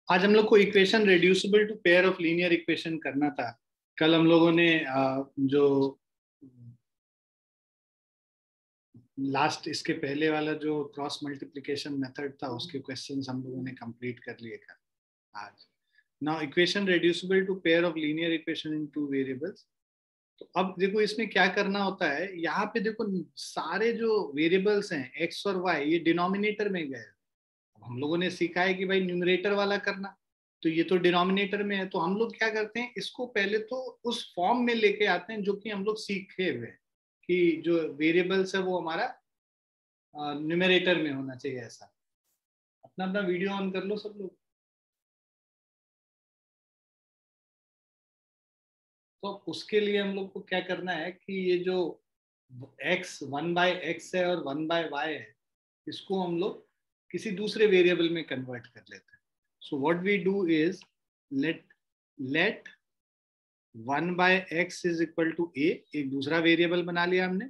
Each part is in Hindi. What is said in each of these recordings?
आज हम लोग को equation reducible to pair of linear equation करना था। कल हम लोगों ने जो लास्ट इसके पहले वाला जो क्रॉस मल्टीप्लिकेशन मेथड था उसके क्वेश्चंस हम लोगों ने कंप्लीट कर लिए कल। आज now equation reducible to pair of linear equation in two variables. तो अब देखो इसमें क्या करना होता है, यहाँ पे देखो सारे जो वेरिएबल्स हैं एक्स और वाई ये डिनोमिनेटर में गए। हम लोगों ने सीखा है कि भाई न्यूमरेटर वाला करना, तो ये तो डिनोमिनेटर में है। तो हम लोग क्या करते हैं, इसको पहले तो उस फॉर्म में लेके आते हैं जो कि हम लोग सीखे हुए हैं कि जो वेरिएबल्स है वो हमारा न्यूमरेटर में होना चाहिए। ऐसा अपना अपना वीडियो ऑन कर लो सब लोग। तो उसके लिए हम लोग को क्या करना है कि ये जो x 1/x है और 1/y है, इसको हम लोग किसी दूसरे वेरिएबल में कन्वर्ट कर लेते हैं। So what we do is let 1/x is equal to a, एक दूसरा वेरिएबल बना लिया हमने,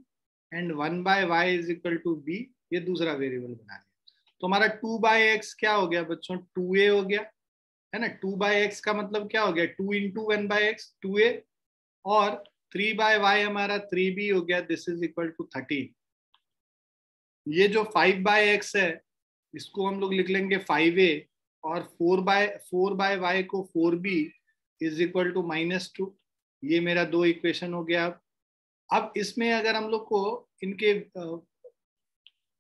and 1/y is equal to b, ये दूसरा वेरिएबल बना लिया। तो हमारा 2/x क्या हो गया बच्चों, 2a हो गया, है ना। 2/x का मतलब क्या हो गया, 2 इंटू 1/x 2a, और 3/y हमारा 3b हो गया, दिस इज इक्वल टू 13। ये जो 5/x है इसको हम लोग लिख लेंगे 5a, और 4/y को 4b इज इक्वल टू -2। ये मेरा दो इक्वेशन हो गया। अब इसमें अगर हम लोग को इनके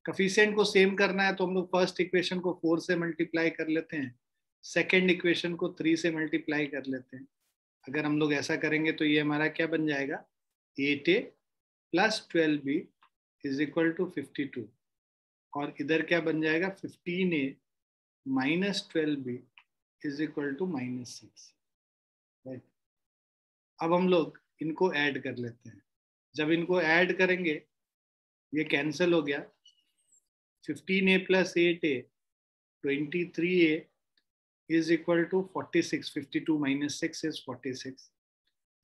कोफिशिएंट को सेम करना है तो हम लोग फर्स्ट इक्वेशन को 4 से मल्टीप्लाई कर लेते हैं, सेकेंड इक्वेशन को 3 से मल्टीप्लाई कर लेते हैं। अगर हम लोग ऐसा करेंगे तो ये हमारा क्या बन जाएगा, 8a plus 12b is equal to 52, और इधर क्या बन जाएगा, 15a minus 12b is equal to -6। Right, अब हम लोग इनको ऐड कर लेते हैं। जब इनको ऐड करेंगे ये कैंसिल हो गया, 15a plus 8a 23a is equal to 46, 52 minus 6 is 46,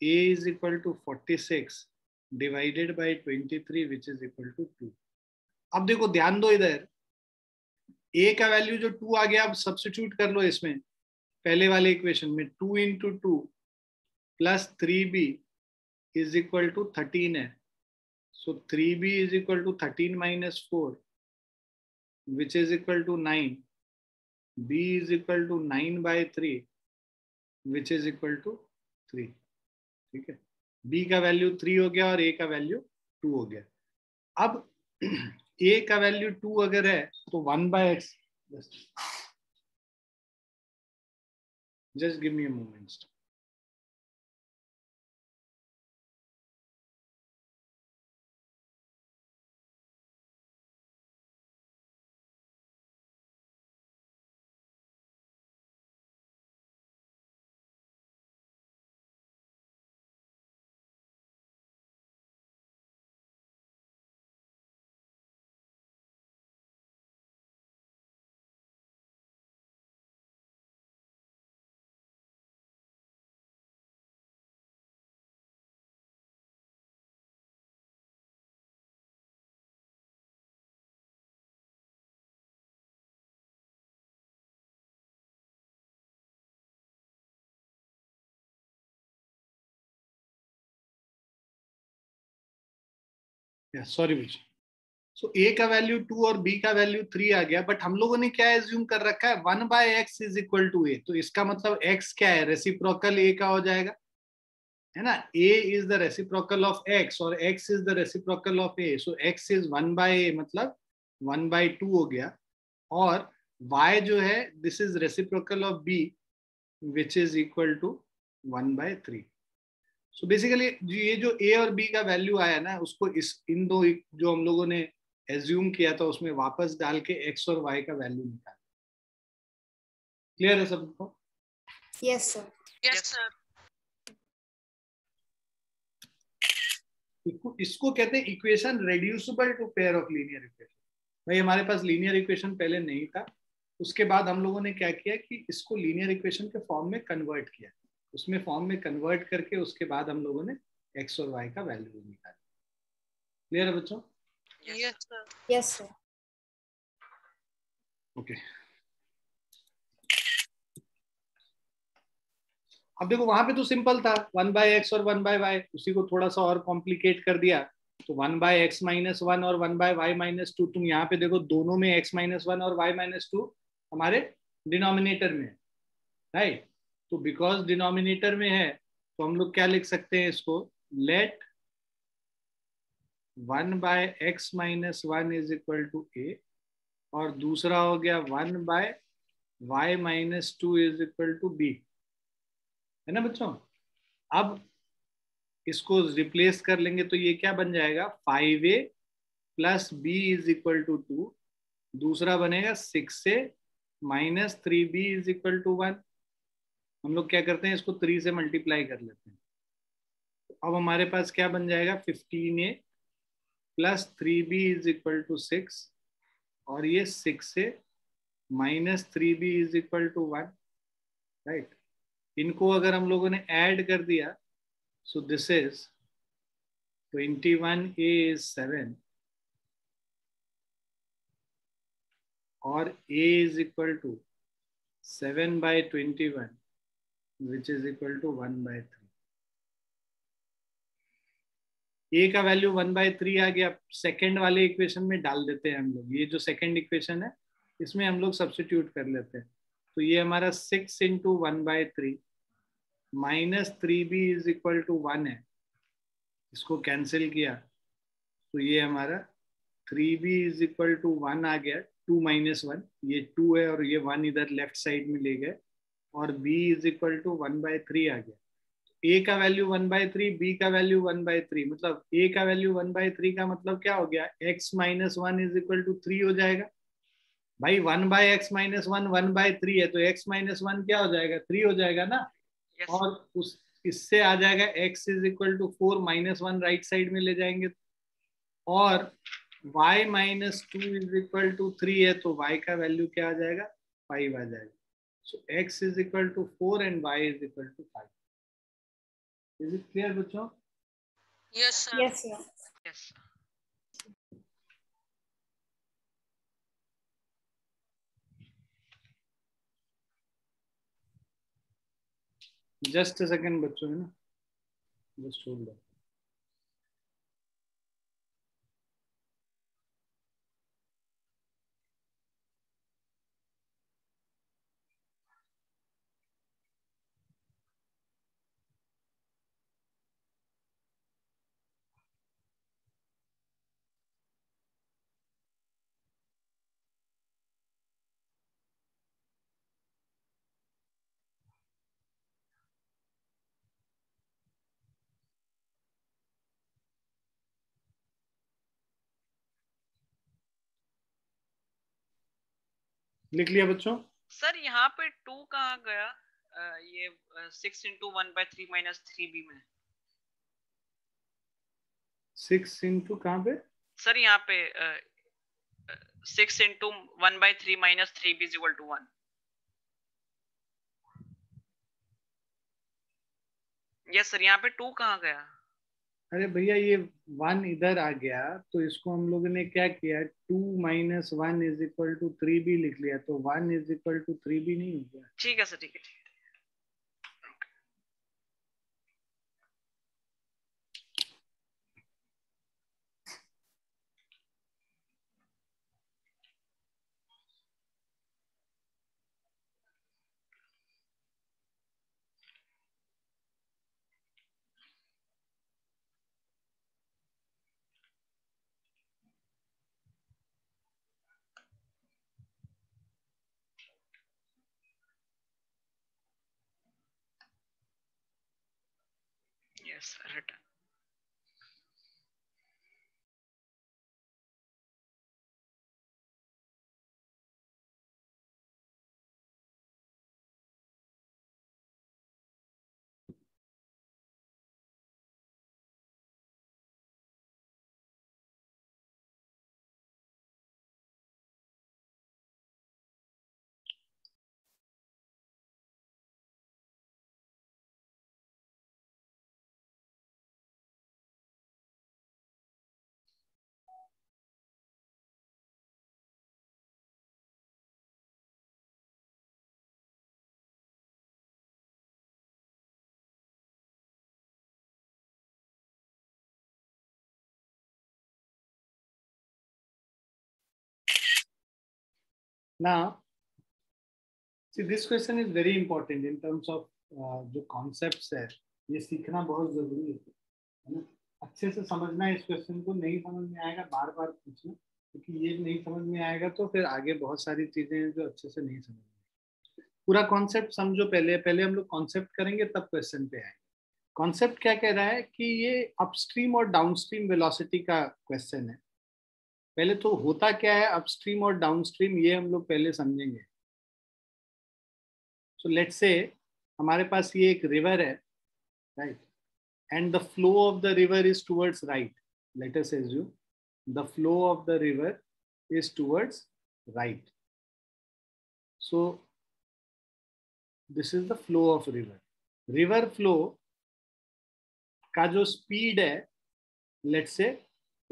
a is equal to 46 divided by 23 which is equal to 2। अब देखो ध्यान दो, इधर a का वैल्यू जो 2 आ गया, अब सब्स्टिट्यूट कर लो इसमें पहले वाले इक्वेशन में, 2 into 2 plus 3b is equal to 13 है। So 3b is equal to 13 minus 4 which is equal to 9, b is equal to 9/3 which is equal to 3। ठीक है, b का वैल्यू 3 हो गया और a का वैल्यू 2 हो गया। अब a का वैल्यू 2 अगर है तो 1/x, just give me a moment। Sorry बच्चे, सो a का वैल्यू 2 और b का वैल्यू 3 आ गया, बट हम लोगों ने क्या एज्यूम कर रखा है, 1/x is equal to a। तो इसका मतलब x क्या है, रेसिप्रोकल a का हो जाएगा, है ना। a is the reciprocal of x और x is the reciprocal of a, so x is 1/a मतलब 1/2 हो गया, और y जो है this is reciprocal of b which is equal to 1/3। So basically ये जो a और b का वैल्यू आया ना, उसको इन दो जो हम लोगों ने एज्यूम किया था उसमें वापस डाल के x और y का वैल्यू निकाल। क्लियर है सबको? Yes sir. Yes sir. इसको कहते हैं equation reducible to pair of linear equation. भाई हमारे पास लीनियर इक्वेशन पहले नहीं था, उसके बाद हम लोगों ने क्या किया कि इसको लीनियर इक्वेशन के फॉर्म में कन्वर्ट किया, उसमें फॉर्म में कन्वर्ट करके उसके बाद हम लोगों ने x और y का वैल्यू निकाला। क्लियर है बच्चों? Yes, sir. Yes, sir. Okay अब देखो वहां पे तो सिंपल था 1/x और 1/y, उसी को थोड़ा सा और कॉम्प्लिकेट कर दिया तो 1/x-1 और 1/y-2। तुम यहाँ पे देखो दोनों में x-1 और y-2 हमारे डिनोमिनेटर में है, राइट। तो बिकॉज डिनोमिनेटर में है तो हम लोग क्या लिख सकते हैं इसको, let 1/x-1 is equal to a, और दूसरा हो गया 1/y-2 is equal to b, है ना बच्चों। अब इसको रिप्लेस कर लेंगे तो ये क्या बन जाएगा, 5a plus b is equal to 2, दूसरा बनेगा 6a minus 3b is equal to 1। हम लोग क्या करते हैं, इसको 3 से मल्टीप्लाई कर लेते हैं। तो अब हमारे पास क्या बन जाएगा, 15a plus 3b is equal to 6, और ये 6a minus 3b is equal to 1, right. इनको अगर हम लोगों ने ऐड कर दिया, सो दिस इज 21a इज 7 और a is equal to 7/21 which is equal to 1/3। A का वैल्यू 1/3 आ गया, सेकेंड वाले इक्वेशन में डाल देते हैं हम लोग। ये जो सेकेंड इक्वेशन है इसमें हम लोग सब्सटीट्यूट कर लेते हैं। तो ये हमारा 6 into 1/3 minus 3b is equal to 1 है, इसको कैंसिल किया तो ये हमारा 3b इज इक्वल टू 1 आ गया। 2 माइनस 1, ये 2 है और ये 1 इधर लेफ्ट साइड में ले गए, और b इज इक्वल टू 1/3 आ गया। ए का वैल्यू 1/3, बी का वैल्यू 1/3, मतलब ए का वैल्यू 1/3 का मतलब क्या हो गया, x-1 इज इक्वल टू 3 हो जाएगा। भाई 1/x-1 1/3 है तो x-1 क्या हो जाएगा, 3 हो जाएगा ना। Yes. और उस इससे आ जाएगा x is equal to 4 -1 right side में ले जाएंगे, और y-2 इज इक्वल टू 3 है तो y का वैल्यू क्या आ जाएगा, 5 आ जाएगा। So x is equal to 4 and y is equal to 5। Is it clear बच्चों? Yes, sir. Yes, sir. Yes. Just a second बच्चों, है ना, जस्ट होल्ड ऑन। लिख लिया बच्चों? सर यहाँ पे 2 कहाँ गया? ये 6 इंटू 1/3 माइनस 3b में। 6 इंटू कहाँ पे? सर यहाँ पे 6 into 1/3 minus 3b is equal to 1। Yes sir, यहाँ पे 2 कहाँ गया? अरे भैया ये 1 इधर आ गया तो इसको हम लोगों ने क्या किया, 2 - 1 इज इक्वल टू 3b लिख लिया, तो 1 इज इक्वल टू 3b नहीं हो गया। ठीक है सर, ठीक है। Yes sir. Now, see, this question is very important in terms of जो concepts है, ये सीखना बहुत जरूरी है ना. अच्छे से समझना इस क्वेश्चन को. नहीं समझ में आएगा बार बार पूछना, क्योंकि ये नहीं समझ में आएगा तो फिर आगे बहुत सारी चीजें हैं जो अच्छे से नहीं समझ में. पूरा कॉन्सेप्ट समझो. पहले हम लोग कॉन्सेप्ट करेंगे तब क्वेश्चन पे आएंगे. कॉन्सेप्ट क्या कह रहा है कि ये अपस्ट्रीम और डाउनस्ट्रीम वेलोसिटी का क्वेश्चन है. पहले तो होता क्या है अपस्ट्रीम और डाउनस्ट्रीम, ये हम लोग पहले समझेंगे. सो लेट्स से हमारे पास ये एक रिवर है, right, and the flow of the river is towards right. Let us assume the flow of the river is towards right. So this is the flow of river. River flow का जो speed है, let's say,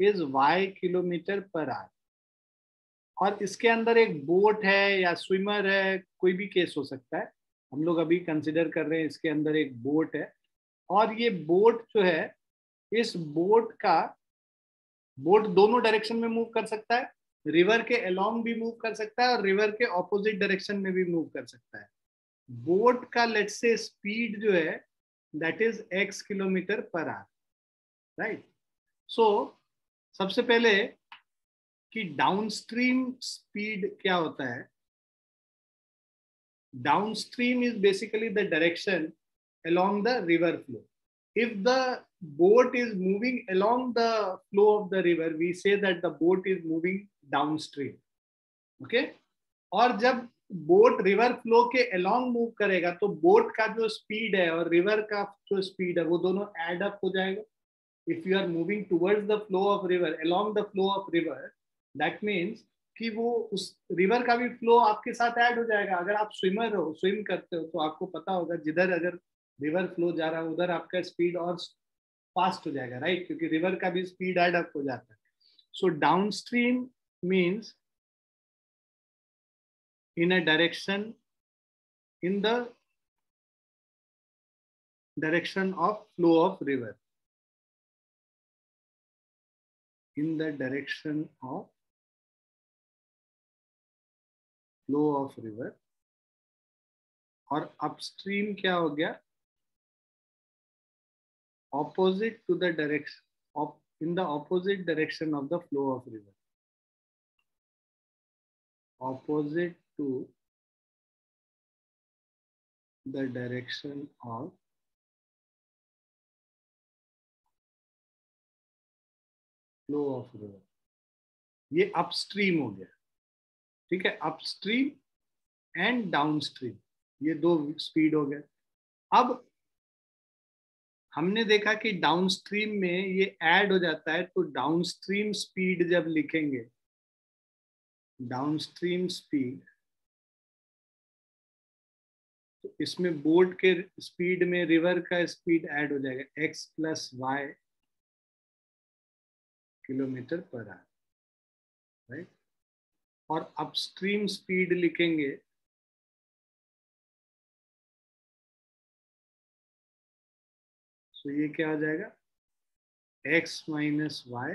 is y kilometre per our. और इसके अंदर एक बोट है या स्विमर है, कोई भी केस हो सकता है. हम लोग अभी कंसिडर कर रहे हैं इसके अंदर एक बोट है. और ये बोट जो है, इस बोट दोनों डायरेक्शन में मूव कर सकता है. रिवर के अलोंग भी मूव कर सकता है और रिवर के ऑपोजिट डायरेक्शन में भी मूव कर सकता है. बोट का लेट्स से स्पीड जो है that is x kilometre per hour, right. So सबसे पहले कि डाउनस्ट्रीम स्पीड क्या होता है. Downstream is basically the direction along the river flow. If the boat is moving along the flow of the river, we say that the boat is moving downstream. Okay? और जब बोट रिवर फ्लो के along मूव करेगा तो बोट का जो स्पीड है और रिवर का जो स्पीड है वो दोनों एड अप हो जाएगा. If you are moving towards the flow of river, along the flow of river, that means कि वो उस रिवर का भी फ्लो आपके साथ ऐड हो जाएगा. अगर आप स्विमर हो, स्विम करते हो, तो आपको पता होगा जिधर अगर रिवर फ्लो जा रहा है उधर आपका स्पीड और फास्ट हो जाएगा, राइट, क्योंकि रिवर का भी स्पीड ऐड अप हो जाता है. So downstream means in a direction, in the direction of flow of river, in the direction of flow of river. और अपस्ट्रीम क्या हो गया, opposite to the direction of, in the opposite direction of the flow of river, opposite to the direction of flow of river. ये अपस्ट्रीम हो गया, ठीक है. अपस्ट्रीम एंड डाउनस्ट्रीम, ये दो स्पीड हो गए. अब हमने देखा कि डाउनस्ट्रीम में ये ऐड हो जाता है, तो डाउनस्ट्रीम स्पीड जब लिखेंगे, डाउनस्ट्रीम स्पीड, तो इसमें बोट के स्पीड में रिवर का स्पीड ऐड हो जाएगा, x + y kilometre per hour, right. और अपस्ट्रीम स्पीड लिखेंगे, तो ये क्या हो जाएगा, x - y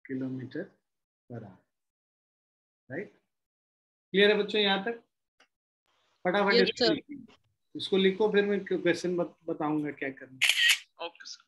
kilometre per hour, right. Clear है बच्चों यहाँ तक? फटाफट इसको लिखो, फिर मैं क्वेश्चन बताऊंगा क्या करना. Okay sir.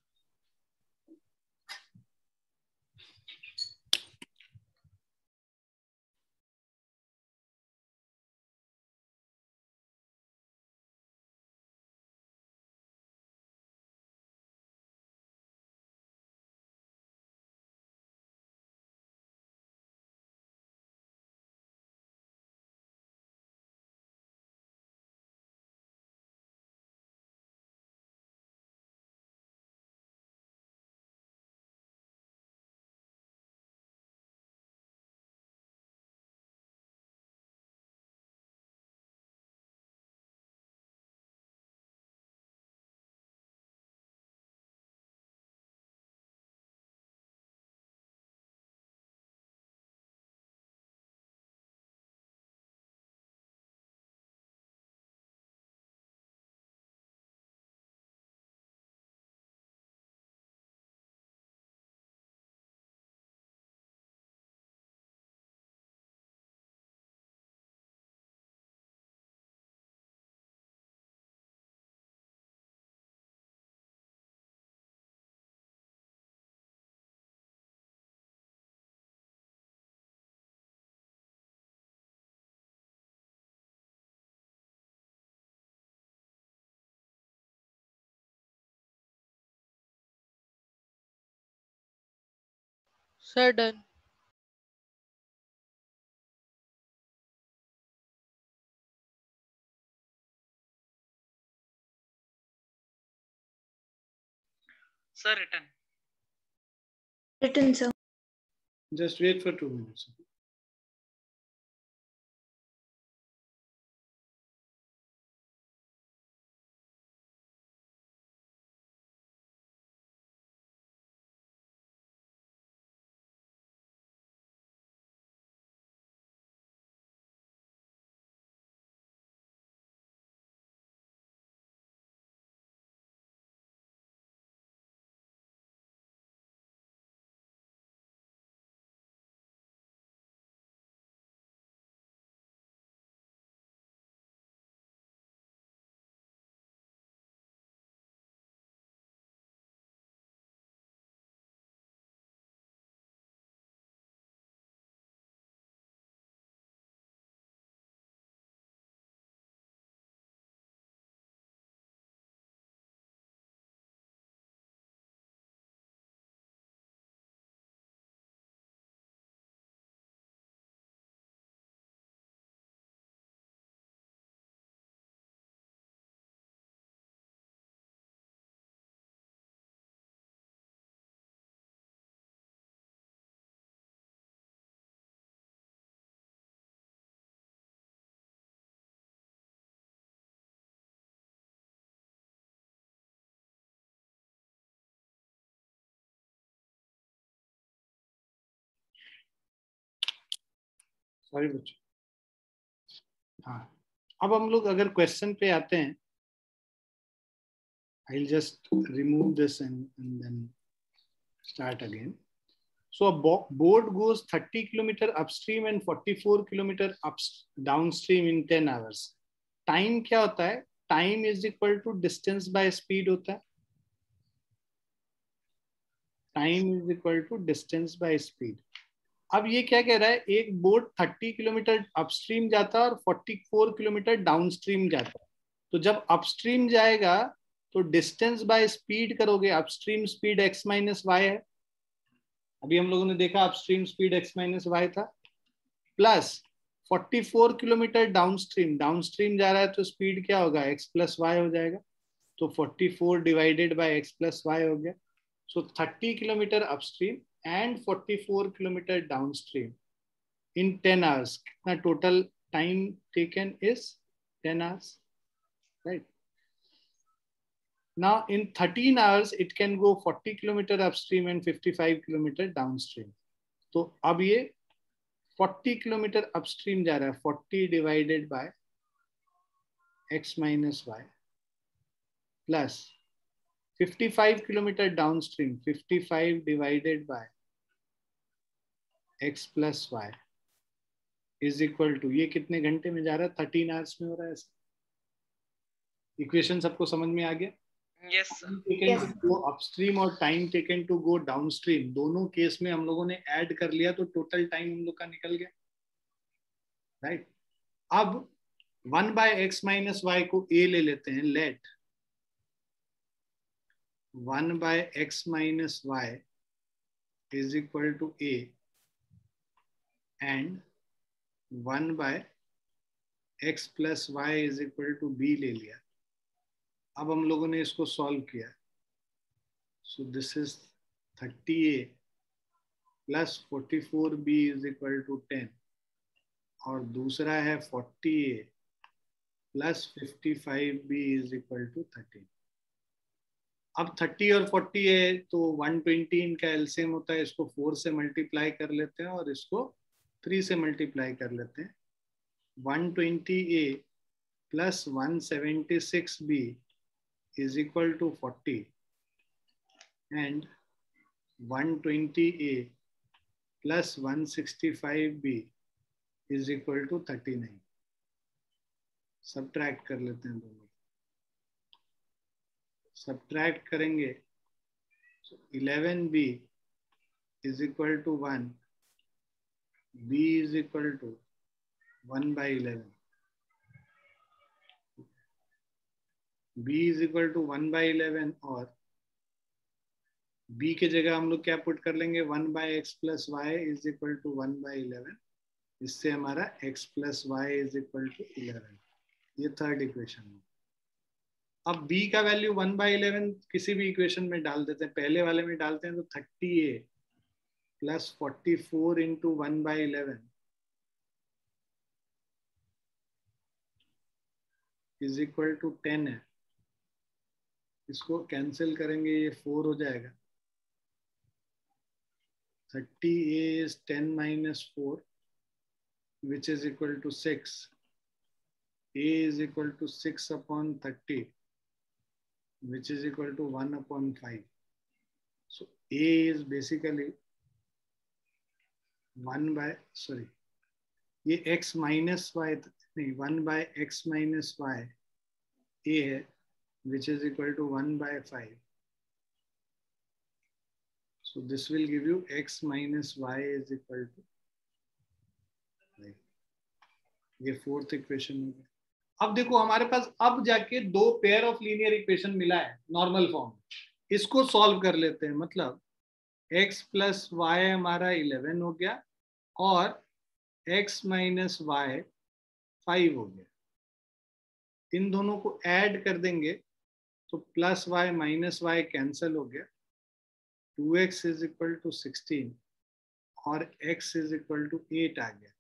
Sir, done. Sir, written. Written, sir. Just wait for 2 minutes. Sorry बच्चों। हाँ, अब हम लोग अगर क्वेश्चन पे आते हैं, I'll just remove this and then start again. So a boat goes 30 kilometer upstream and 44 kilometer downstream in 10 hours. Time क्या होता है? Time is equal to distance by speed होता है. Time is equal to distance by speed. अब ये क्या कह रहा है? एक बोट 30 किलोमीटर अपस्ट्रीम जाता है और 44 किलोमीटर डाउनस्ट्रीम जाता है. तो जब अपस्ट्रीम जाएगा तो डिस्टेंस बाय स्पीड करोगे. Upstream speed x minus Y है. अभी हम लोगों ने देखा upstream speed x minus Y था. Plus 44 kilometre downstream. डाउनस्ट्रीम जा रहा है तो स्पीड क्या होगा? x प्लस वाई हो जाएगा. तो 44 divided by x plus y हो गया. So 30 kilometre upstream and 44 kilometer downstream in 10 hours. The total time taken is 10 hours, right? Now in 13 hours it can go 40 kilometer upstream and 55 kilometer downstream. तो अब ये 40 किलोमीटर अपस्ट्रीम जा रहा है. 40 divided by x minus y plus 55 kilometre downstream. 55 divided by x plus y is equal to, ये कितने घंटे में जा रहा है? 13 आवर्स में हो रहा है. ऐसा इक्वेशन सबको समझ में आ गया? Yes, sir. Taken to go upstream और time taken to go downstream, दोनों केस में हम लोगों ने ऐड कर लिया तो टोटल टाइम हम लोग का निकल गया, राइट? अब 1 बाय एक्स माइनस वाई को ए ले लेते हैं. Let 1 by x minus y is equal to a and 1 by x plus y is equal to b ले लिया. अब हम लोगों ने इसको सॉल्व किया. So this is 30a plus 44b is equal to 10 और दूसरा है 40a plus 55b is equal to 13. अब 30 और 40 है तो 120 इनका एलसीएम होता है. इसको 4 से मल्टीप्लाई कर लेते हैं और इसको 3 से मल्टीप्लाई कर लेते हैं. 120a plus 176b is equal to 40 and 120a plus 165b is equal to 39. Subtract कर लेते हैं दोनों. सब्ट्रैक्ट करेंगे so 11b is equal to 1, b is equal to 1 by 11. b is equal to 1 by 11 और b के जगह हम लोग क्या पुट कर लेंगे, 1/x plus y is equal to 1/11। इससे हमारा x plus y is equal to 11। ये थर्ड इक्वेशन है। अब b का वैल्यू 1/11 किसी भी इक्वेशन में डाल देते हैं, पहले वाले में डालते हैं तो 30a plus 44 into 1/11 is equal to 10 है। इसको कैंसिल करेंगे, ये 4 हो जाएगा। 30a is 10 minus 4 which is equal to 6. a is equal to 6 upon 30 which is equal to 1 upon 5. So a is basically 1 by, sorry, ये x minus y नहीं, 1 by x minus y a है which is equal to 1 by 5. So this will give you x minus y is equal to 5. ये फोर्थ इक्वेशन हो गया। अब देखो हमारे पास अब जाके दो पेयर ऑफ लीनियर इक्वेशन मिला है नॉर्मल फॉर्म। इसको सॉल्व कर लेते हैं, मतलब x प्लस वाई हमारा 11 हो गया और x माइनस वाई 5 हो गया। इन दोनों को ऐड कर देंगे तो plus y minus y cancel हो गया। 2x इज इक्वल टू 16 और x इज इक्वल टू 8 आ गया।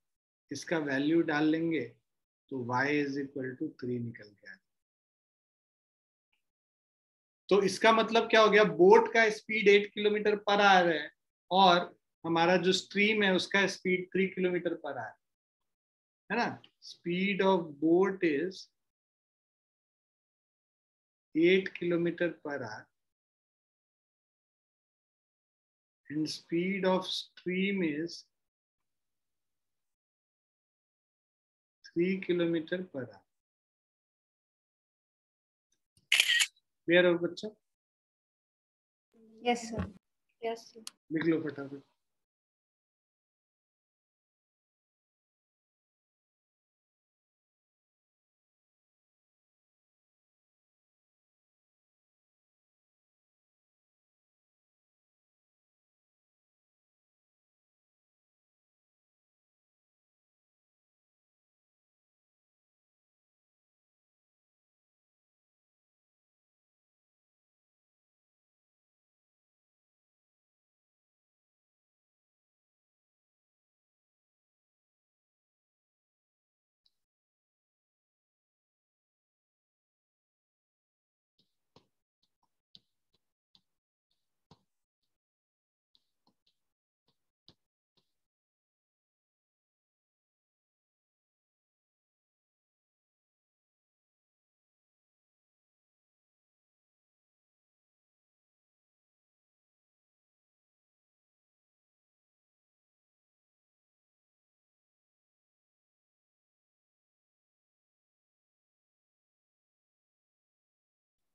इसका वैल्यू डाल लेंगे तो y इज इक्वल टू 3 निकल गया। तो इसका मतलब क्या हो गया, बोट का स्पीड 8 किलोमीटर पर आवर है और हमारा जो स्ट्रीम है उसका स्पीड 3 किलोमीटर पर आवर है ना। Speed of boat is 8 kilometre per our and speed of stream is 3 kilometre per our. Clear हो बच्चा? Yes sir. Yes sir. लिख लो फटाफट।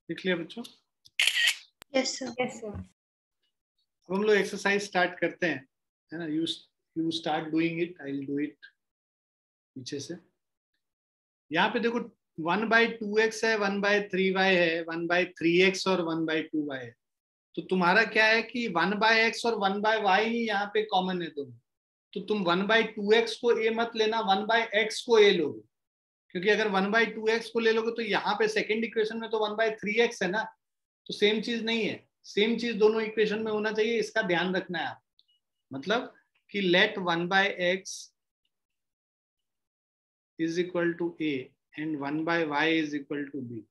लिख लिया बच्चों? Yes sir. Yes sir. अब हम लोग एक्सरसाइज स्टार्ट करते हैं, है ना। You start doing it, I will do it पीछे से। यहाँ पे देखो 1/2x है, 1/3y है, 1/3x और 1/2y है। तो तुम्हारा क्या है कि 1/x और 1/y ही यहाँ पे कॉमन है दोनों। तो तुम 1/2x को a मत लेना, 1/x को a लोगे, क्योंकि अगर 1/2x को ले लोगे तो यहाँ पे सेकेंड इक्वेशन में तो 1/3x है ना। तो सेम चीज नहीं है, सेम चीज दोनों इक्वेशन में होना चाहिए, इसका ध्यान रखना है आप। मतलब कि let 1/x is equal to a and 1/y is equal to b।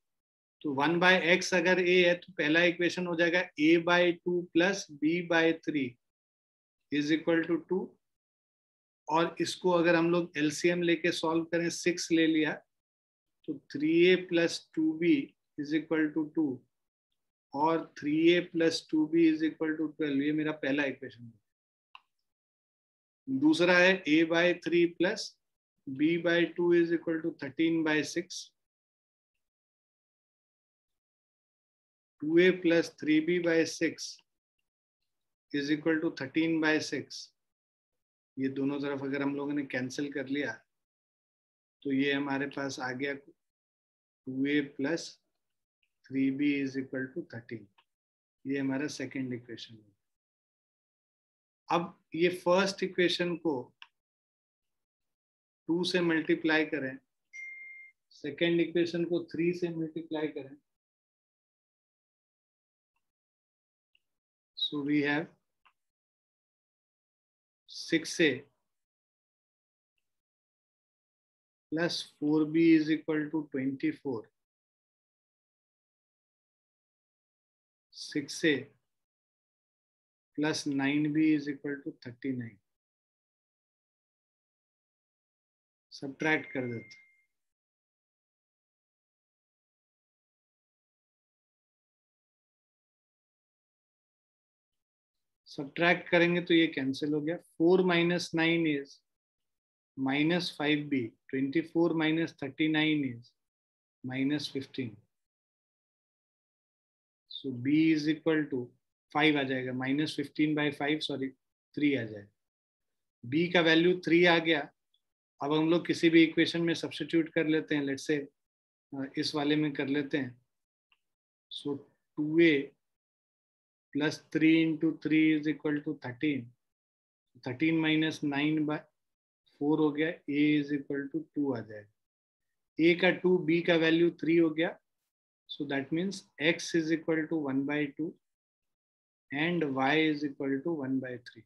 तो 1/x अगर a है तो पहला इक्वेशन हो जाएगा a/2 plus b/3 is equal to 2। और इसको अगर हम लोग एलसीएम लेके सॉल्व करें, 6 ले लिया तो 3a plus 2b is equal to 2 और 3a plus 2b is equal to 12। ये मेरा पहला इक्वेशन है। दूसरा है a/3 plus b/2 is equal to 13/6। 2a plus 3b/6 is equal to 13/6। ये दोनों तरफ अगर हम लोगों ने कैंसिल कर लिया तो ये हमारे पास आ गया 2a plus 3b is equal to 13। ये हमारा सेकेंड इक्वेशन है। अब ये फर्स्ट इक्वेशन को 2 से मल्टीप्लाई करें, सेकेंड इक्वेशन को 3 से मल्टीप्लाई करें, so we have 6a plus 4b is equal to 24. 6a plus 9b is equal to 39. Subtract कर देते, सब्ट्रैक्ट करेंगे तो ये कैंसिल हो गया। 4 minus 9 is minus 5b. 24 minus 39 is minus 15. So b is equal to 5 आ जाएगा, minus 15 by 5, सॉरी 3 आ जाएगा। b का वैल्यू 3 आ गया। अब हम लोग किसी भी इक्वेशन में सब्स्टिट्यूट कर लेते हैं, लेट्स से इस वाले में कर लेते हैं। सो 2a plus 3 into 3 is equal to 13. 13 minus 9 by 4 हो गया, a is equal to 2 आ जाएगा। a का 2, b का वैल्यू 3 हो गया, so that means x is equal to 1 by 2 and y is equal to 1 by 3.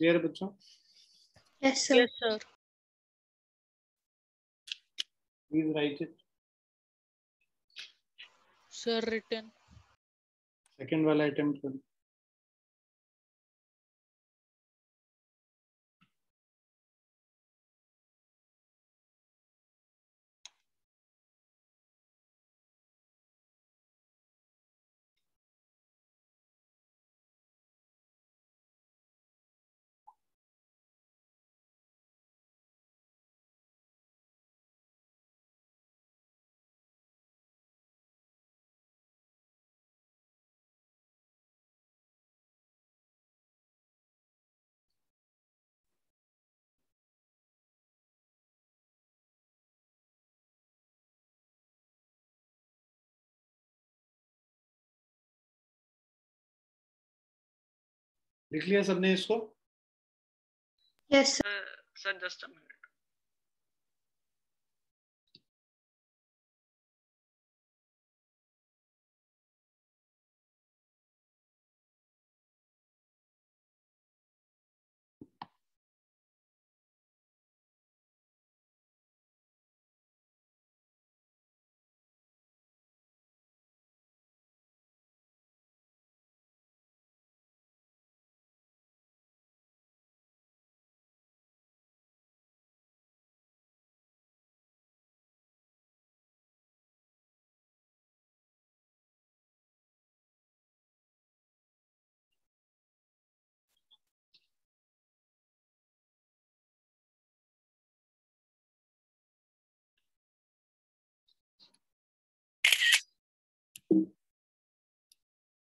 Clear बच्चों? Yes, sir. Yes, sir. Please write it. Sir, written. Second वाला अटेम्प्ट करो। लिख लिया सबने इसको? Yes, sir. Sir, just a minute.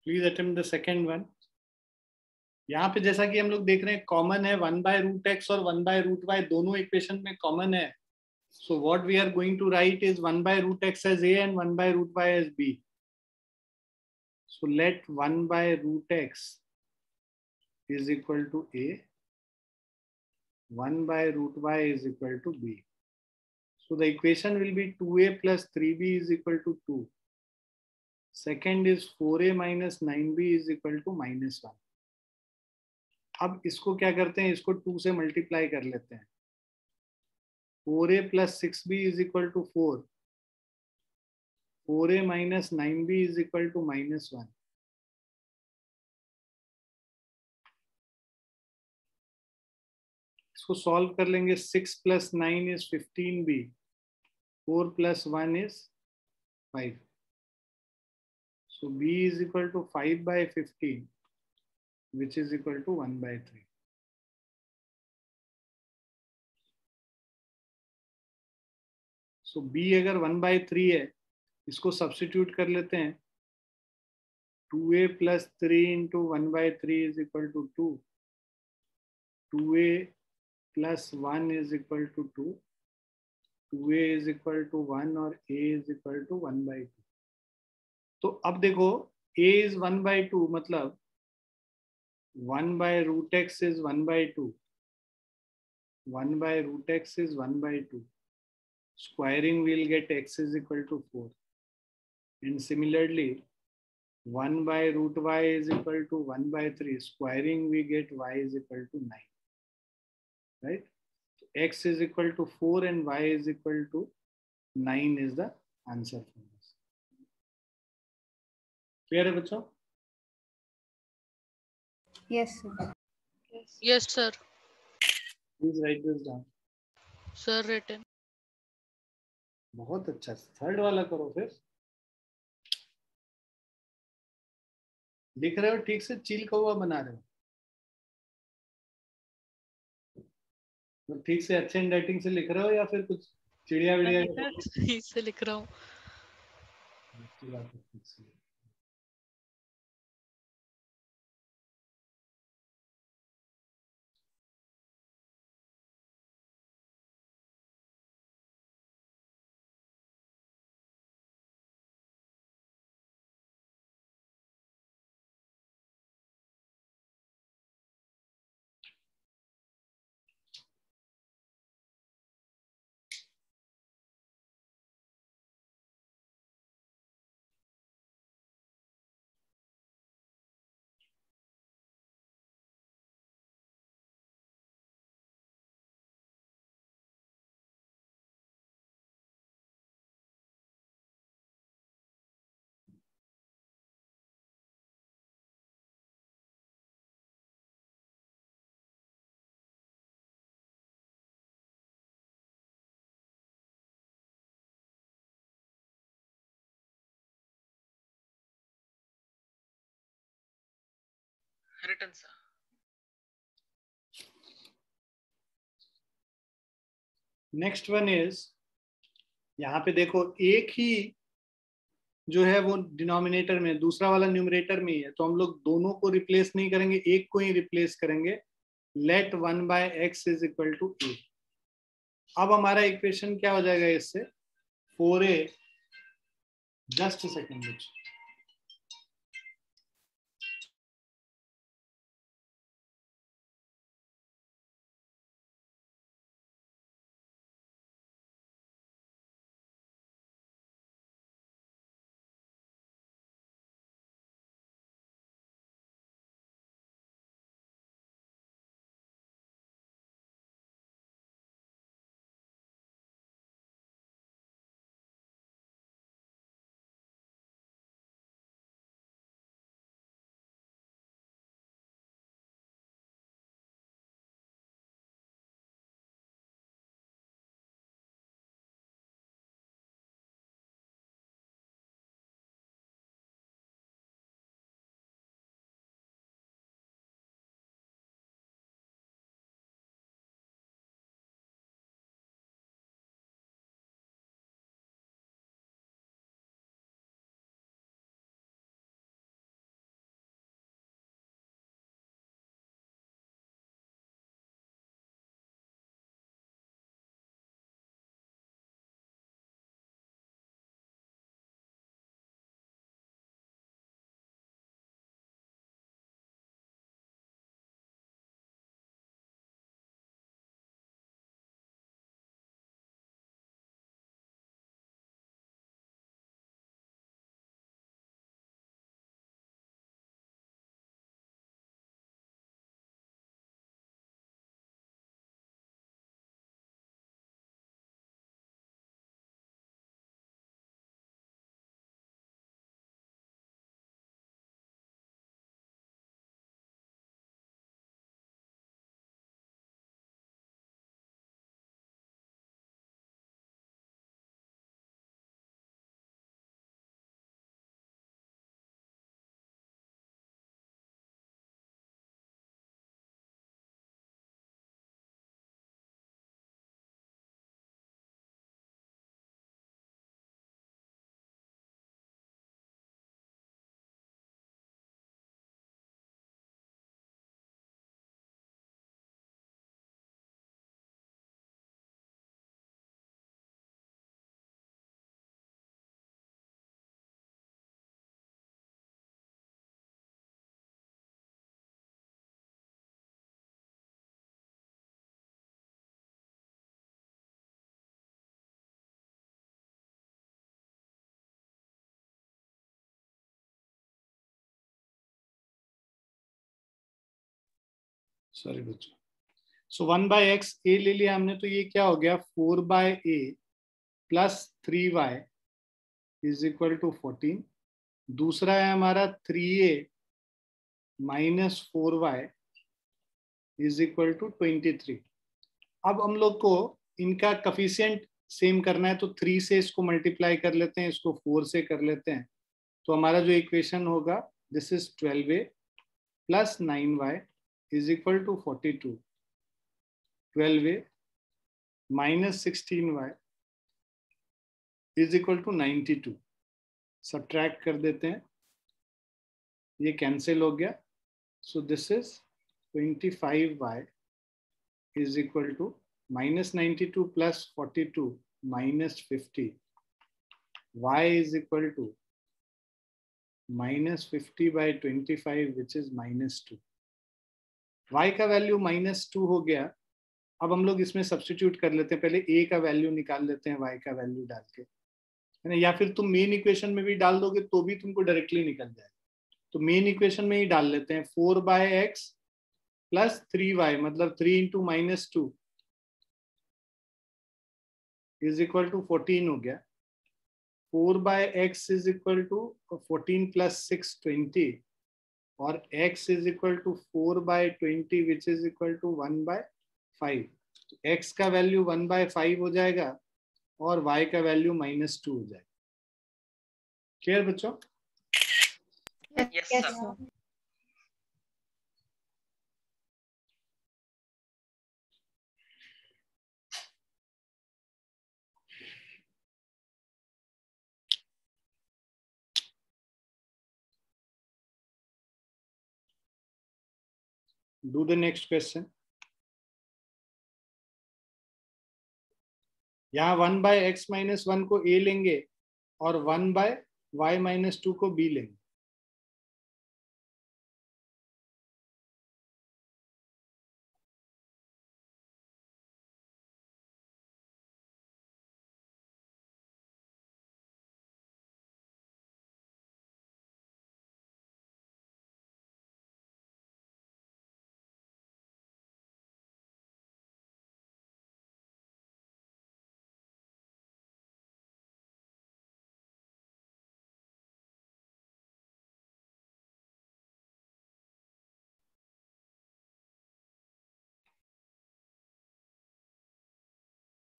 Please attempt the second one. यहाँ पे जैसा कि हम लोग देख रहे हैं कॉमन है 1/√x और 1/√y, दोनों इक्वेशन में कॉमन है। So what we are going to write is 1/√x as a and 1/√y as b. So let 1/√x is equal to a, 1/√y is equal to b. So the equation will be 2a plus 3b is equal to 2. Second is 4a minus 9b is equal to -1. अब इसको क्या करते हैं, इसको 2 से मल्टीप्लाई कर लेते हैं। 4a plus 6b is equal to 4. 4a minus 9b is equal to -1. इसको सॉल्व कर लेंगे। 6 plus 9 is 15b. 4 plus 1 is 5. So b is equal to 5 by 15, which is equal to 1/3. So b अगर 1/3 है, इसको सब्स्टिट्यूट कर लेते हैं। 2a plus 3 into 1/3 is equal to 2. 2a plus 1 is equal to 2. 2a is equal to 1 और a is equal to 1/2. तो अब देखो a इज 1/2 मतलब 1/√x is 1/2. 1/√x is 1/2. Squaring we'll get x is equal to 4. And similarly, 1/√y is equal to 1/3. Squaring we get y is equal to 9. Right? X is equal to 4 and y is equal to 9 is the answer for this. Clear है बच्चों? Yes, sir. Yes, sir. Please write this down. Sir, written. बहुत अच्छा. थर्ड वाला करो फिर. लिख रहे हो ठीक से, चील कौवा बना रहे हो तो ठीक से अच्छे हैंडराइटिंग से लिख रहे हो या फिर कुछ चिड़िया विड़िया? ठीक से लिख रहा हूँ. Written, sir. Next one is, यहाँ पे देखो एक ही जो है वो डिनोमिनेटर में, दूसरा वाला न्यूमरेटर में ही है, तो हम लोग दोनों को रिप्लेस नहीं करेंगे, एक को ही रिप्लेस करेंगे. Let 1/x is equal to a. अब हमारा इक्वेशन क्या हो जाएगा इससे? 4a, just second. सॉरी बच्चों, सो 1/x a ले लिया हमने, तो ये क्या हो गया 4/a plus 3y is equal to 14। दूसरा है हमारा 3a minus 4y is equal to 23। अब हम लोग को इनका कफिशिएंट सेम करना है, तो 3 से इसको मल्टीप्लाई कर लेते हैं, इसको 4 से कर लेते हैं। तो हमारा जो इक्वेशन होगा this is 12a plus 9y is equal to 42। 12a minus 16y is equal to 92। Subtract कर देते हैं, ये कैंसिल हो गया। So this is 25y is equal to minus 92 plus 42 minus 50. Y is equal to minus 50 by 25 which is minus 2. Y का वैल्यू -2 हो गया। अब हम लोग इसमें सब्स्टिट्यूट कर लेते हैं, पहले A का वैल्यू निकाल लेते हैं Y का वैल्यू डाल के, है ना, या फिर तुम मेन इक्वेशन में भी डाल दोगे तो भी तुमको डायरेक्टली निकल जाएगा। तो मेन इक्वेशन में ही डाल लेते हैं, 4/x प्लस 3y मतलब 3 इंटू -2 इज इक्वल टू 14 हो गया। 4/x is equal to 14 plus 6 20 और x is equal to 4/20 which is equal to 1/5। x का वैल्यू 1/5 हो जाएगा और y का वैल्यू -2 हो जाएगा। क्लियर बच्चों? Yes, Yes, sir. sir. Do the next question. यहाँ 1/x माइनस 1 को a लेंगे और 1/y माइनस 2 को b लेंगे।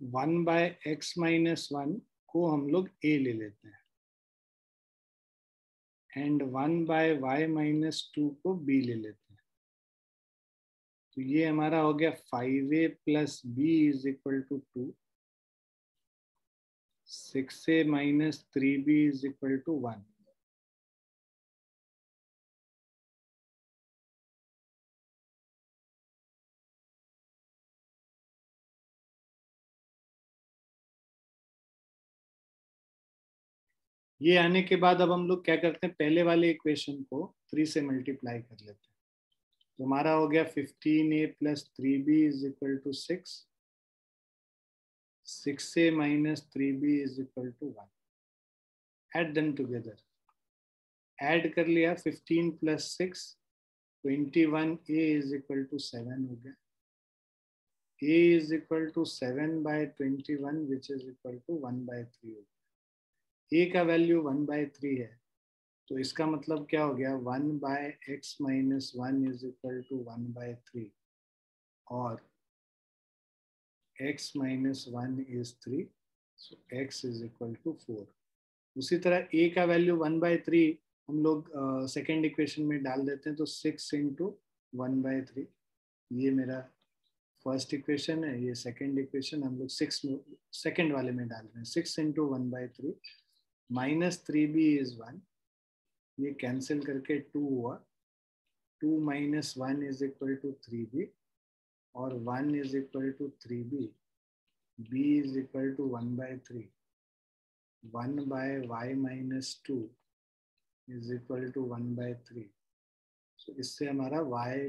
वन बाय एक्स माइनस 1 को हम लोग a ले लेते हैं एंड 1/y माइनस 2 को b ले लेते हैं। तो ये हमारा हो गया 5a plus b is equal to 2, 6a minus 3b is equal to 1। ये आने के बाद अब हम लोग क्या करते हैं, पहले वाले इक्वेशन को 3 से मल्टीप्लाई कर लेते हैं। तो हमारा हो गया 15a plus 3b is equal to 6, 6a minus 3b is equal to 1। Add them together, add कर लिया 15 plus 6 21a is equal to 7 हो गया। a is equal to 7/21 which is equal to 1/3 हो गया। a का वैल्यू 1/3 है, तो इसका मतलब क्या हो गया 1/x minus 1 is equal to 1/3 और x minus 1 is 3, so x is equal to 4। उसी तरह a का वैल्यू 1/3 हम लोग सेकेंड इक्वेशन में डाल देते हैं, तो 6 इंटू 1/3, ये मेरा फर्स्ट इक्वेशन है। ये सेकेंड इक्वेशन हम लोग 6 सेकेंड वाले में डाल रहे हैं। 6 इंटू 1/3 माइनस 3b इज 1, ये कैंसिल करके 2 हुआ। 2 minus 1 is equal to 3b और 1 is equal to 3b, b is equal to 1/3, 1/y minus 2 is equal to 1/3। So इससे हमारा y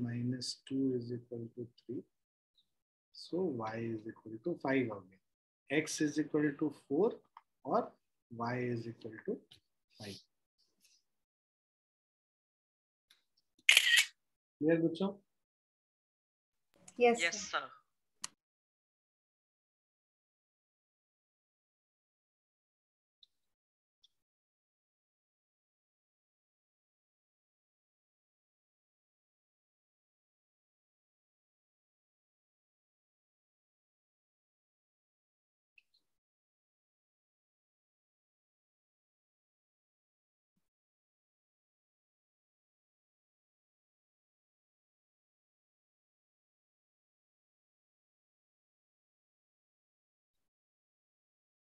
minus 2 is equal to 3, so y is equal to 5 हो गया। x इज इक्वल टू 4 और y is equal to 5। Clear बच्चों? Yes, yes sir. sir.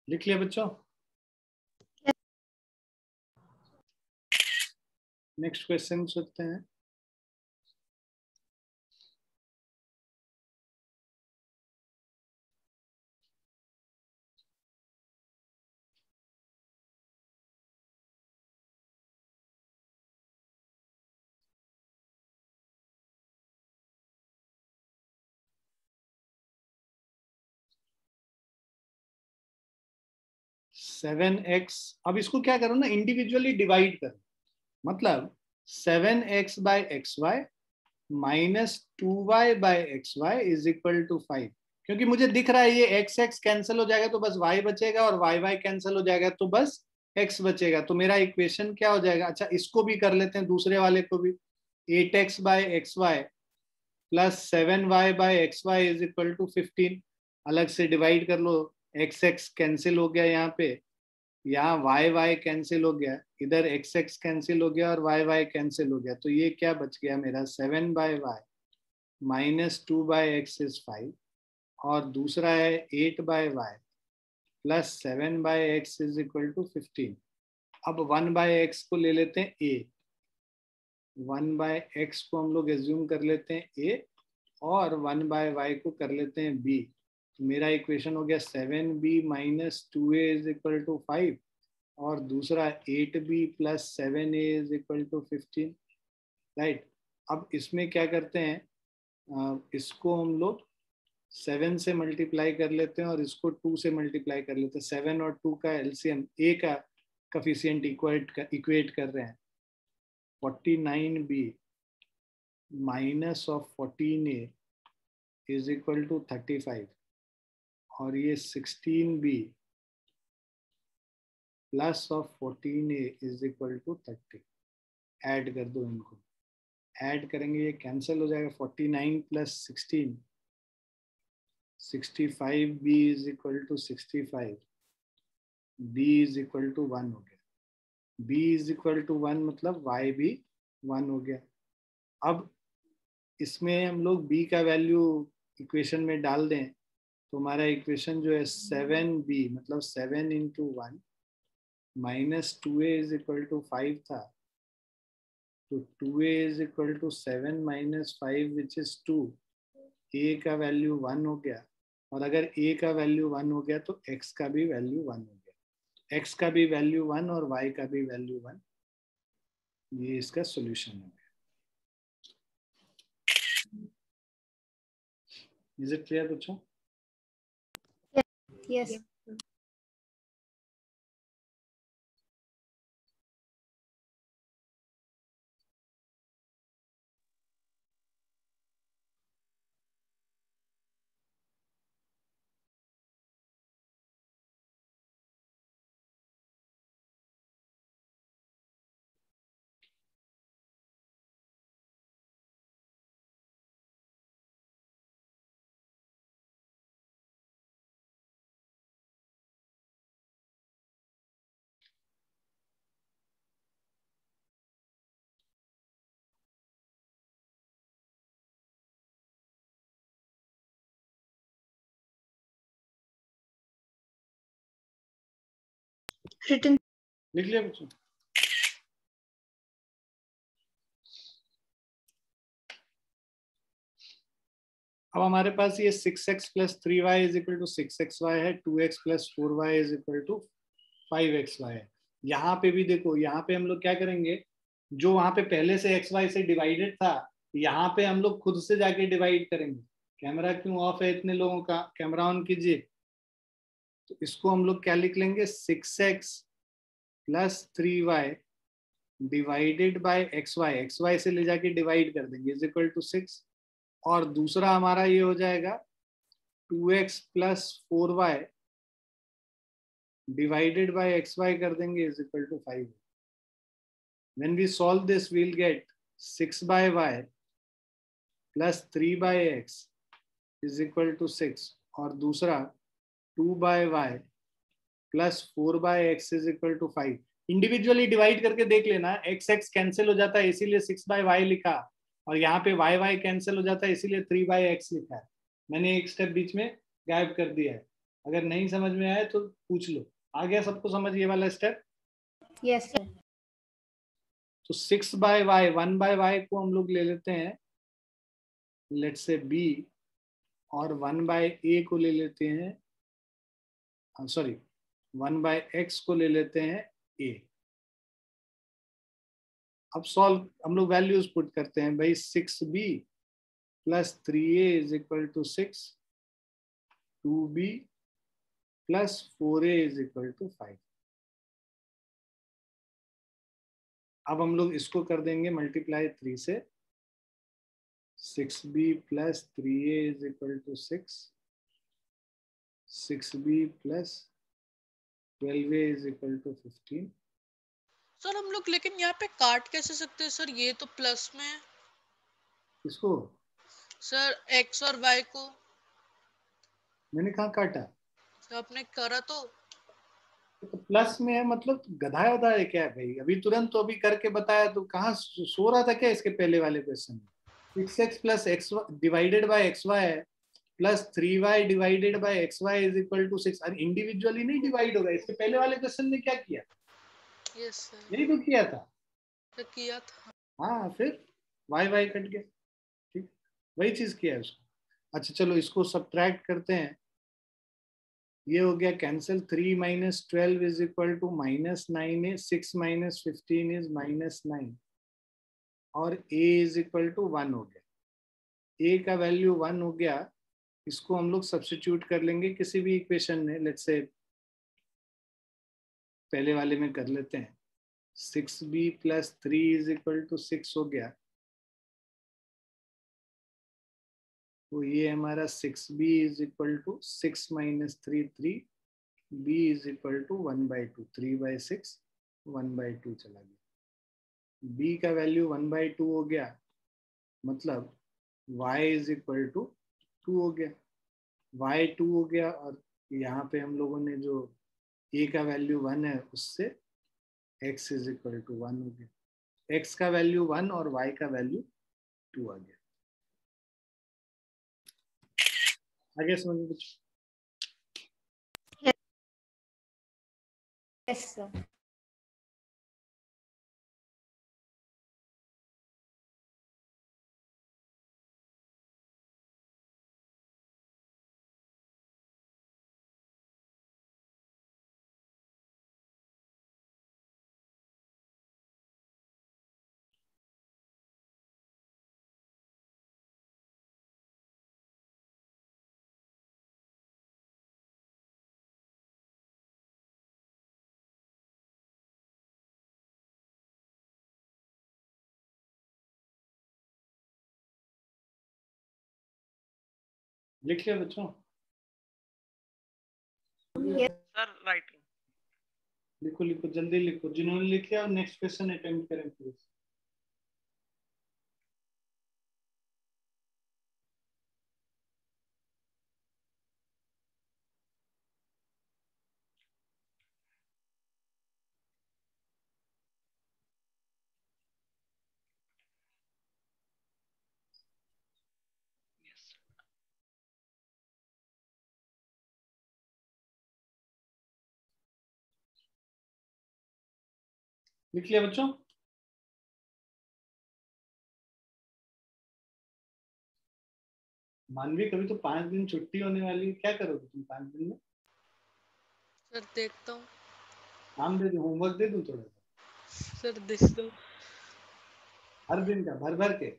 लिख लिया बच्चों? नेक्स्ट क्वेश्चन सोचते हैं। सेवन एक्स, अब इसको क्या करो ना, इंडिविजुअली डिवाइड करो। मतलब 7x by x y minus 2y by x y is equal to 5। क्योंकि मुझे दिख रहा है ये एक्स एक्स कैंसिल हो जाएगा तो बस y बचेगा, और वाई वाई कैंसिल हो जाएगा तो बस x बचेगा। तो मेरा इक्वेशन क्या हो जाएगा? अच्छा, इसको भी कर लेते हैं, दूसरे वाले को भी। 8x by x y plus 7y by x y is equal to 15। अलग से डिवाइड कर लो, एक्स एक्स कैंसिल हो गया, यहाँ पे यहाँ वाई वाई कैंसिल हो गया, इधर एक्स एक्स कैंसिल हो गया और वाई वाई कैंसिल हो गया। तो ये क्या बच गया मेरा? 7 by y minus 2 by x is 5, और दूसरा है 8 by y plus 7 by x is equal to 15। अब 1 बाय एक्स को ले लेते हैं ए, 1 बाय एक्स को हम लोग एज्यूम कर लेते हैं ए, और 1 बाय वाई को कर लेते हैं बी। तो मेरा इक्वेशन हो गया 7b minus 2a is equal to 5, और दूसरा 8b plus 7a is equal to 15। Right, अब इसमें क्या करते हैं, इसको हम लोग 7 से मल्टीप्लाई कर लेते हैं और इसको 2 से मल्टीप्लाई कर लेते हैं। 7 और 2 का एलसीएम, ए का कफिशिएंट इक्वेट कर रहे हैं। 49b minus of 14a is equal to 35, और ये 16b plus of 14a is equal to 30। Add कर दो इनको, ऐड करेंगे ये कैंसिल हो जाएगा। 49 plus 16, 65b is equal to 65, b is equal to 1 हो गया। b इज इक्वल टू 1 मतलब y भी 1 हो गया। अब इसमें हम लोग b का वैल्यू इक्वेशन में डाल दें तो हमारा इक्वेशन जो है 7b मतलब 7 into 1 minus 2a is equal to 5 था, तो 2a is equal to 7 minus 5 which is 2। a का वैल्यू 1 हो गया, और अगर a का वैल्यू 1 हो गया तो x का भी वैल्यू 1 हो गया। x का भी वैल्यू 1 और y का भी वैल्यू 1। ये इसका सॉल्यूशन हो गया। इज इट क्लियर बच्चों? Yes. Written. लिख लिया बच्चों? अब हमारे पास ये 6x plus 3y is equal to 6xy है, 2x plus 4y is equal to 5xy है। यहाँ पे भी देखो, यहाँ पे हम लोग क्या करेंगे, जो वहां पे पहले से xy से डिवाइडेड था, यहाँ पे हम लोग खुद से जाके डिवाइड करेंगे। कैमरा क्यों ऑफ है इतने लोगों का? कैमरा ऑन कीजिए। तो इसको हम लोग क्या लिख लेंगे, 6x plus 3y divided by x y से ले जाके डिवाइड कर देंगे इज इक्वल टू 6, और दूसरा हमारा ये हो जाएगा 2x plus 4y divided by x y कर देंगे is equal to 5। When we solve this, we'll get 6 by y plus 3 by x is equal to 6, और दूसरा 2 by y plus 4 by x is equal to 5। Individually divide करके देख लेना, x x कैंसिल हो जाता है इसीलिए 6 by y लिखा, और यहाँ पे y y कैंसिल हो जाता है इसीलिए 3 by x लिखा है। मैंने एक स्टेप बीच में गायब कर दिया है, अगर नहीं समझ में आए तो पूछ लो। आ गया सबको समझ ये वाला स्टेप? Yes sir. तो 6 by y 1 by y को हम लोग ले लेते हैं लेट्स से b, और 1 by a को ले लेते हैं, सॉरी 1 by x को ले लेते हैं a। अब सॉल्व हम लोग वैल्यूज पुट करते हैं भाई, 6b plus 3a is equal to 6, 2b plus 4a is equal to 5। अब हम लोग इसको कर देंगे मल्टीप्लाई 3 से, 6b plus 3a is equal to 6, 6b plus 12a is equal to 15। Sir हम लोग लेकिन यहाँ पे काट कैसे सकते हैं सर? ये तो प्लस में है। इसको सर x और y को मैंने कहाँ काटा? तो आपने करा तो प्लस में है मतलब गधा गधा है क्या भाई? अभी तुरंत तो अभी करके बताया, तो कहाँ सो रहा था क्या इसके पहले वाले क्वेश्चन में? 6x plus x divided by x y plus 3y divided by x y is equal to 6। और इंडिविजुअली नहीं डिवाइड होगा, इसके पहले वाले क्वेश्चन में क्या किया? यस सर यही तो किया था। तो किया था। हाँ, फिर वाई वाई कट गया, ठीक, वही चीज किया है उसको। अच्छा चलो इसको सब्ट्रैक्ट करते हैं, ये हो गया cancel, 3 minus 12 is equal to -9 है, 6 माइनस 15 इज -9, और a इज इक्वल टू 1 हो गया। a का वैल्यू 1 हो गया, इसको हम लोग सब्स्टिट्यूट कर लेंगे किसी भी इक्वेशन में। लेट्स से पहले वाले में कर लेते हैं, 6b plus 3 is equal to 6 हो गया, तो ये हमारा 6b is equal to 6 minus 3 3, b is equal to 1/2, 3/6 1/2 चला गया। b का वैल्यू 1/2 हो गया, मतलब y इज इक्वल टू 2 हो गया, y 2 हो गया, और यहाँ पे हम लोगों ने जो a का वैल्यू 1 है उससे x इज इक्वल टू 1 हो गया। x का वैल्यू 1 और y का वैल्यू 2 आ गया। आगे समझ कुछ? Yes sir. लिख लिया बच्चों? सर राइटिंग लिखो लिखो जल्दी लिखो, जिन्होंने लिख लिया नेक्स्ट क्वेश्चन अटेम्प्ट करें प्लीज। लिख लिया बच्चों? मानवी कभी तो 5 दिन छुट्टी होने वाली है, क्या करोगे तुम 5 दिन में? सर देखता हूँ। काम दे दूं, होमवर्क दे दूं थोड़ा सा? सर दे दो। हर दिन का भर भर के?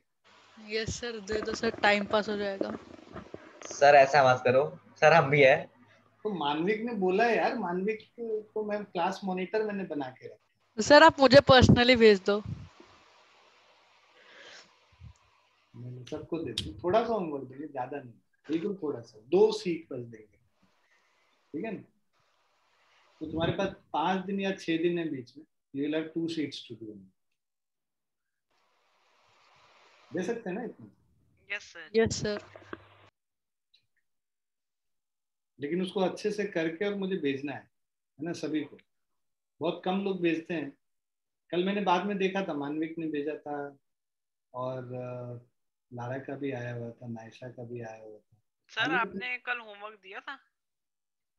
यस सर दे दो सर, टाइम पास हो जाएगा। सर ऐसा मत करो सर, हम भी है। तो मानविक ने बोला है यार, मानविक को मैं क्लास मॉनिटर मैंने बना के रखा। सर आप मुझे पर्सनली भेज दो। मैंने सबको दे दी, थोड़ा सा होमवर्क देंगे, ज्यादा नहीं, बिल्कुल थोड़ा सा, 2 सीख बस देंगे, ठीक है ना। तो तुम्हारे पास 5 दिन या 6 दिन है बीच में, you will have 2 sheets to do. दे सकते हैं ना इतना? Yes sir. Yes sir. लेकिन उसको अच्छे से करके और मुझे भेजना है ना सभी को। बहुत कम लोग भेजते हैं। कल मैंने बाद में देखा था मानविक ने भेजा था, और लारा का भी आया हुआ था, नायशा का भी आया हुआ था। सर आपने कल होमवर्क दिया था?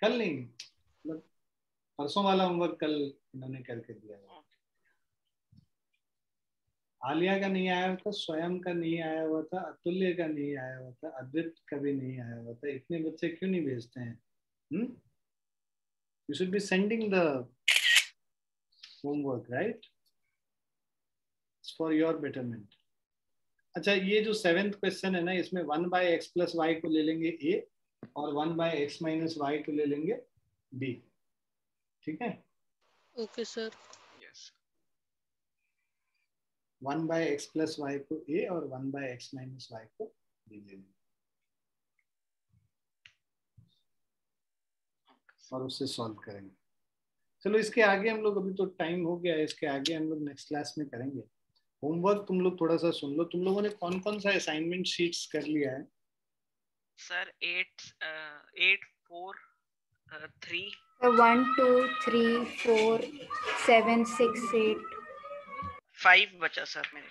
कल नहीं, मतलब परसों वाला होमवर्क कल इन्होंने करके दिया हुआ। आलिया का नहीं आया हुआ था, स्वयं का नहीं आया हुआ था, अतुल्य का नहीं आया हुआ था, अद्वित का भी नहीं आया हुआ था। इतने बच्चे क्यों नहीं भेजते हैं? You should be sending the homework, right? It's for your betterment. अच्छा, ये जो 7th क्वेश्चन है ना, इसमें 1/x + y को ले लेंगे a और 1/x - y को ले लेंगे b, ठीक है? Okay sir. Yes. 1/x + y को a और 1/x - y को b ले लेंगे और उससे सॉल्व करेंगे। चलो इसके आगे हम लोग, अभी तो टाइम हो गया है, इसके आगे हम लोग नेक्स्ट क्लास में करेंगे। होमवर्क तुम लोग थोड़ा सा सुन लो। तुम लोगों ने कौन कौन सा असाइनमेंट शीट्स कर लिया है? सर 8 4 3 1 2 3 4 7 6 8 5 बचा सर मेरे।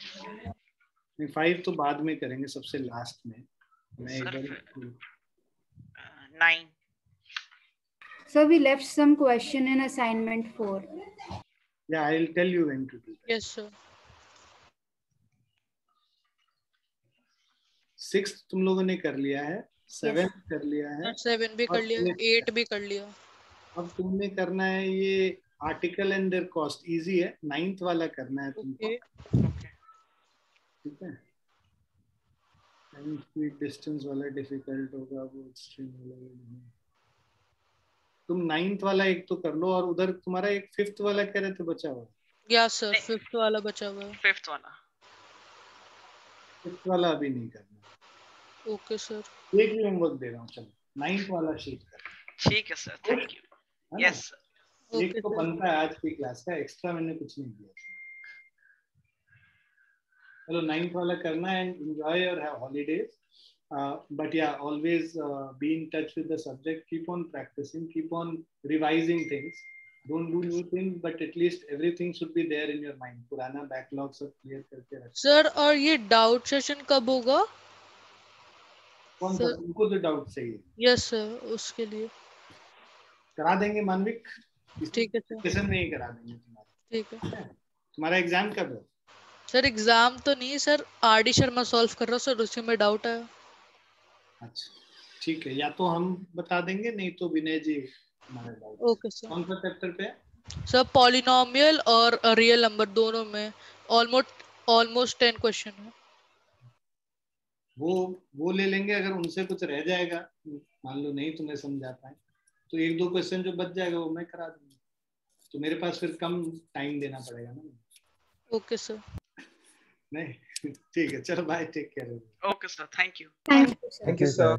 नहीं, 5 तो बाद में करेंगे, सबसे लास्ट में। मैं सर इधर 9। So we left some question in assignment 4. Yeah, I'll tell you when to do that. Yes sir. 6th तुम लोगों ने कर लिया है, 7th कर लिया है, 7 भी कर लिया, 8 भी कर लिया। अब तुमने करना है ये article and there cost, easy है। 9th वाला करना है तुमको, ठीक है? टाइम स्पीड डिस्टेंस वाला डिफिकल्ट होगा, वो एक्सट्रीम वाला। तुम 9th वाला एक तो कर लो, और उधर तुम्हारा एक 5th वाला कह रहे थे बचा हुआ। या सर 5th वाला बचा हुआ है। 5th वाला 5th वाला अभी नहीं करना। Okay sir. एक ही होमवर्क दे रहा हूँ, चलो 9th वाला शीट कर। ठीक है sir, thank you. Yes sir. एक तो बनता है आज की क्लास का, एक्स्ट्रा मैंने कुछ नहीं दिया। चलो 9th वाला करना है, and enjoy your holidays. But yeah, always be in touch with the subject. Keep on practicing. Keep on revising things. Don't do new things, but at least everything should be there in your mind. पुराना backlog सब clear करके रखो। सर और ये डाउट सेशन कब होगा? कौन सा तुमको जो डाउट चाहिए? यस सर, उसके लिए करा देंगे मानविक, ठीक है सर। सेशन में ही करा देंगे तुम्हारा, ठीक है। तुम्हारा एग्जाम कब है? सर एग्जाम तो नहीं सर, आरडी शर्मा सॉल्व कर रहा हूँ सर, उसी में डाउट है। अच्छा ठीक है, या तो हम बता देंगे, नहीं तो विनय जी हमारे डाउट। Okay sir. कौन सा चैप्टर पे है? सर पॉलिनोमियल और रियल नंबर दोनों में ऑलमोस्ट 10 क्वेश्चन है। वो ले लेंगे। अगर उनसे कुछ रह जाएगा, मान लो नहीं तुम्हें समझा पाए, तो 1-2 क्वेश्चन जो बच जाएगा वो मैं करा दूंगा, तो मेरे पास फिर कम टाइम देना पड़ेगा ना। Okay sir. नहीं ठीक है, चलो bye, take care. Okay sir, thank you. Thank you, sir. Thank you, sir.